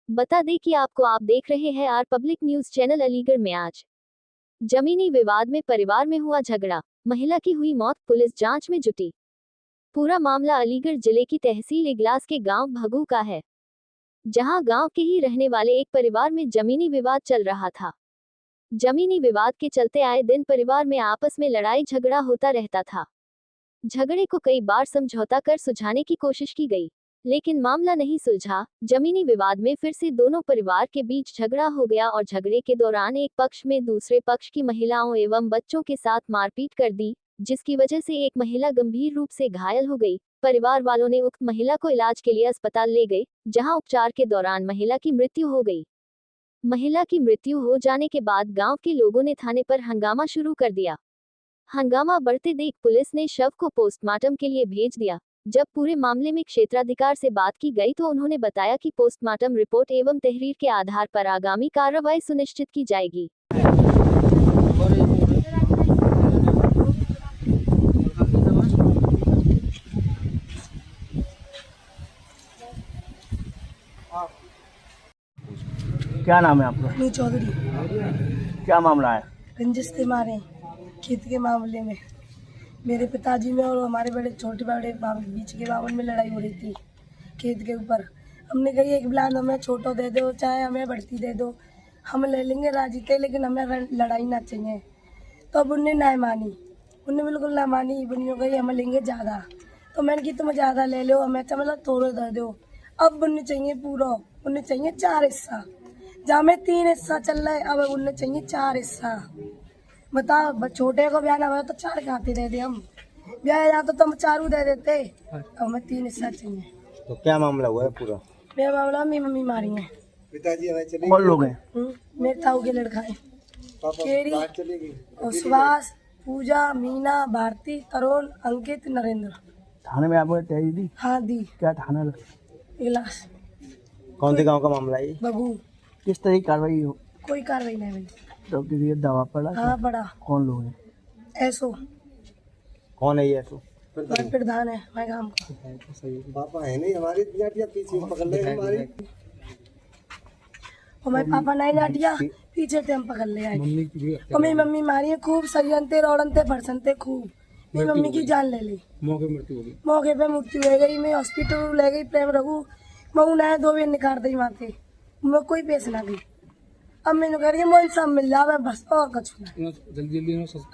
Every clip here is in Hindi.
बता दें कि आप देख रहे हैं R public news channel. Aligarh में आज जमीनी विवाद में परिवार में हुआ झगड़ा, महिला की हुई मौत, पुलिस जांच में जुटी। पूरा मामला अलीगढ़ जिले की तहसील इगलास के गांव भगू का है, जहां गांव के ही रहने वाले एक परिवार में जमीनी विवाद चल रहा था। जमीनी विवाद के चलते आए दिन परिवार में आपस में लड़ाई झगड़ा होता रहता था। झगड़े को कई बार समझौता कर सुलझाने की कोशिश की गई, लेकिन मामला नहीं सुलझा। जमीनी विवाद में फिर से दोनों परिवार के बीच झगड़ा हो गया और झगड़े के दौरान एक पक्ष में दूसरे पक्ष की महिलाओं एवं बच्चों के साथ मारपीट कर दी, जिसकी वजह से एक महिला गंभीर रूप से घायल हो गई। परिवार वालों ने उक्त महिला को इलाज के लिए अस्पताल ले गए, जहां उपचार के दौरान महिला की मृत्यु हो गई। महिला की मृत्यु हो जाने के बाद गांव के लोगों ने थाने पर हंगामा शुरू कर दिया। हंगामा बढ़ते देख पुलिस ने शव को पोस्टमार्टम के लिए भेज दिया। जब पूरे मामले में क्षेत्राधिकार से बात की गई तो उन्होंने बताया कि पोस्टमार्टम रिपोर्ट एवं तहरीर के आधार पर आगामी कार्रवाई सुनिश्चित की जाएगी। क्या नाम है आपका? नी चौधरी। क्या मामला है? रंजिश थे मारे खेत के मामले में। मेरे पिताजी में और हमारे बड़े छोटे बड़े बीच के मामले में लड़ाई हो रही थी खेत के ऊपर। हमने कही एक बिलान हमें छोटो दे दो, चाहे हमें बढ़ती दे दो, हम ले लेंगे, राजी थे, लेकिन हमें लड़ाई ना चाहिए। तो अब उनने ना मानी, उनने बिल्कुल ना मानी। बुनियों कही हमें लेंगे ज़्यादा, तो मैंने की तुम ज़्यादा ले लो, हमें मतलब थोड़ा दे दो। अब उन्हें चाहिए पूरा, उन्हें चाहिए 4 हिस्सा, जहाँ में 3 हिस्सा चल रहा है, अब उन्हें चाहिए 4 हिस्सा। बताओ, छोटे को ब्याह ना हुआ तो 4 खाते दे दे, हम ब्याह जाता तो हम 4 दे देते, हमें 3 हिस्सा चाहिए। तो क्या मामला हुआ है पूरा? मेरा मामला मेरी मम्मी मारी है। पिताजी कौन लोग हैं? मेरे ताऊ के लड़का है, केरी और सुभाष, पूजा, मीना, भारती, तरुण, अंकित, नरेंद्र। थाने में आपको तहरीर दी? हाँ दी। क्या थाना? इगलास। कौन से गांव का मामला है? बगू। किस तरह की कार्रवाई हो? कोई कार्रवाई नहीं हुई। तो किसी दवा पड़ा? हाँ पड़ा। कौन लोग हैं? ऐसो। कौन है ये ऐसो? प्रधान है हमारे गाँव का। पापा है नहीं हमारे, पीछे पकड़ ले हमारी। हमारे पापा नहीं नाटिया पीछे थे, हम पकड़ ले आए। और मेरी मम्मी मारी है खूब, सरियनते रोड़नते भरसनते खूब। मेरी मम्मी की जान ले ली, मौके पे मृत्यु हो गई। मैं हॉस्पिटल ले गई, प्रेम रघु मऊ ना 2 दिन निकाल दी वहाँ थे, मैं कोई पैस ना गई। अब मैंने कह रही है सब मिल जावे बस, और कुछ नहीं।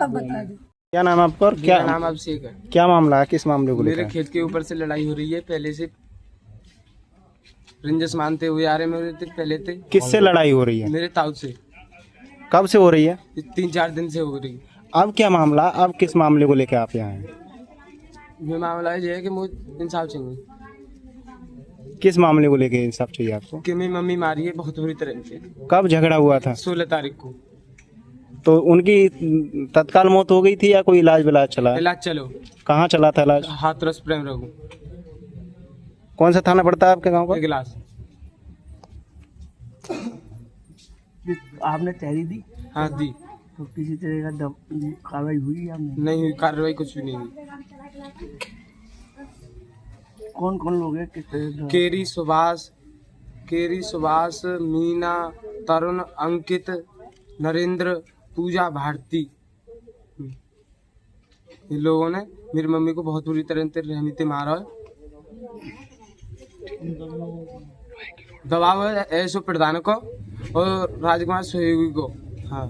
अब बता दो क्या नाम है आपका? और क्या नाम अभिषेक है। क्या मामला है? किस मामले को लेकर? मेरे खेत के ऊपर से लड़ाई हो रही है, पहले से रंजिश मानते हुए आ रहे मेरे पहले थे। किससे लड़ाई हो रही है? मेरे ताऊ से। कब से हो रही है? 3-4 दिन से हो रही है। अब क्या मामला? अब किस मामले को लेकर आप यहाँ हैं? ये मामला है कि मुझे इंसाफ चाहिए। किस मामले को लेकर इंसाफ चाहिए आपको? कि मेरी मम्मी मारी है बहुत बुरी तरह से। कब झगड़ा हुआ था? 16 तारीख को। तो उनकी तत्काल मौत हो गई थी या कोई इलाज विलाज चला? इलाज चलो। कहाँ चला था इलाज? हाथरस प्रेम रघु। कौन सा थाना पड़ता है आपके गांव का? इगलास। आपने तहरीर दी? हाँ दी। तो किसी तरह का कार्रवाई हुई या नहीं हुई कार्रवाई, कुछ भी नहीं हुई। कौन कौन लोग हैं? किस तरह? केरी सुभाष, मीना, तरुण, अंकित, नरेंद्र, पूजा, भारती। इन लोगों ने मेरी मम्मी को बहुत बुरी तरह से रहमते मारा है। दबाव है ऐसो प्रधान को और राजकुमार सहयोगी को। हाँ।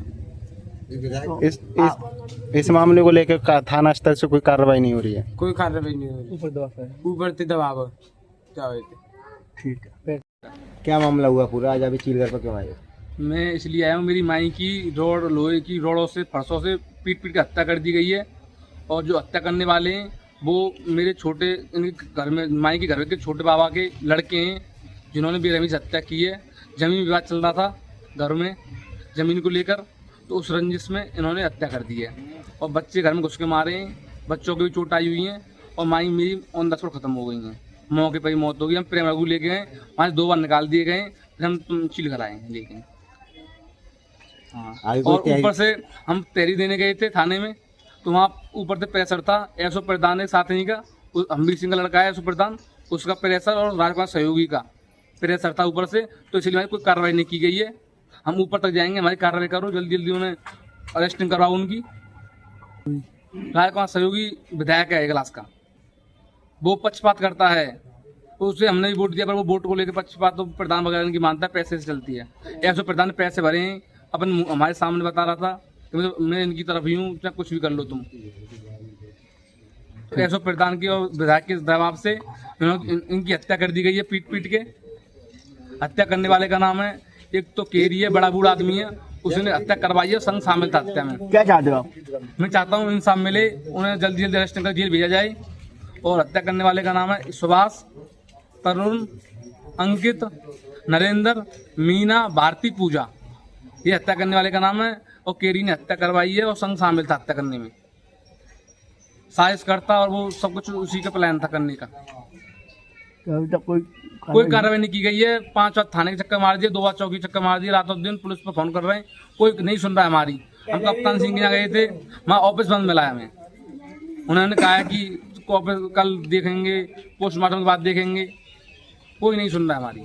इस मामले को लेकर थाना स्तर से कोई कार्रवाई नहीं हो रही है? कोई कार्रवाई नहीं हो रही। ऊपर से दबाव क्या हुए थे। ठीक है। क्या मामला हुआ पूरा? आज अभी चीलगढ़ पर क्यों आए? मैं इसलिए आया हूँ, मेरी माई की लोहे की रोड़ों से फरसों से पीट के हत्या कर दी गई है। और जो हत्या करने वाले हैं वो मेरे छोटे इनके घर में माई के घर के छोटे बाबा के लड़के हैं, जिन्होंने बेरहमी से हत्या की है। जमीन विवाद चल रहा था घर में ज़मीन को लेकर, तो उस रंजिश में इन्होंने हत्या कर दी है। और बच्चे घर में घुस के मारे हैं, बच्चों की भी चोट आई हुई है और माई मेरी ऑन द स्पॉट खत्म हो गई हैं। मौके पर ही मौत हो गई। हम प्रेम रघु लेके गए, वहाँ से 2 बार निकाल दिए गए, फिर हम चिल कर आए लेकिन। हाँ। और ऊपर से हम तहरीर देने गए थे थाने में, तो वहाँ ऊपर से प्रेशर था। ऐसो प्रधान है साथ ही का, अम्बीर सिंह का लड़का है ऐसो प्रधान, उसका प्रेशर और राजकुमार सहयोगी का प्रेशर था ऊपर से, तो इसलिए हमारी कोई कार्रवाई नहीं की गई है। हम ऊपर तक जाएंगे, हमारी कार्रवाई करो, जल्दी जल्दी उन्हें अरेस्टिंग करवाओ उनकी। राजकुमार सहयोगी विधायक है इगलास का, वो पक्षपात करता है, तो उसे हमने भी वोट दिया, पर वो वोट को लेकर पक्षपात तो प्रधान वगैरह की मानता है, पैसे से चलती है। ऐसे प्रधान ने पैसे भरे हैं, अपन हमारे सामने बता रहा था कि मैं इनकी तरफ ही हूँ, चाहे कुछ भी कर लो तुम। तो ऐसे प्रधान की और विधायक के दबाव से इनकी हत्या कर दी गई है, पीट पीट के। हत्या करने वाले का नाम है, एक तो केरी है, बड़ा बूढ़ा आदमी है, उसने हत्या करवाई है, संग शामिल था हत्या में। क्या चाहते हो आप? मैं चाहता हूँ इंसाफ मिले, उन्हें जल्दी जल्दी अरेस्ट कर जेल भेजा जाए। और हत्या करने वाले का नाम है सुभाष, तरुण, अंकित, नरेंद्र, मीना, भारती, पूजा, ये हत्या करने वाले का नाम है। और केरी ने हत्या करवाई है और संग शामिल था हत्या करने में, साजिश करता, और वो सब कुछ उसी का प्लान था करने का। अभी तक कोई कार्रवाई नहीं की गई है। 5 बार थाने के चक्कर मार दिए, 2 बार चौकी चक्कर मार दिए, रातों दिन पुलिस पर फोन कर रहे हैं, कोई नहीं सुन रहा है हमारी। हम कप्तान सिंह के यहाँ गए थे, वहाँ ऑफिस बंद मिला हमें, उन्होंने कहा कि ऑफिस कल देखेंगे, पोस्टमार्टम के बाद देखेंगे, कोई नहीं सुन रहा है हमारी।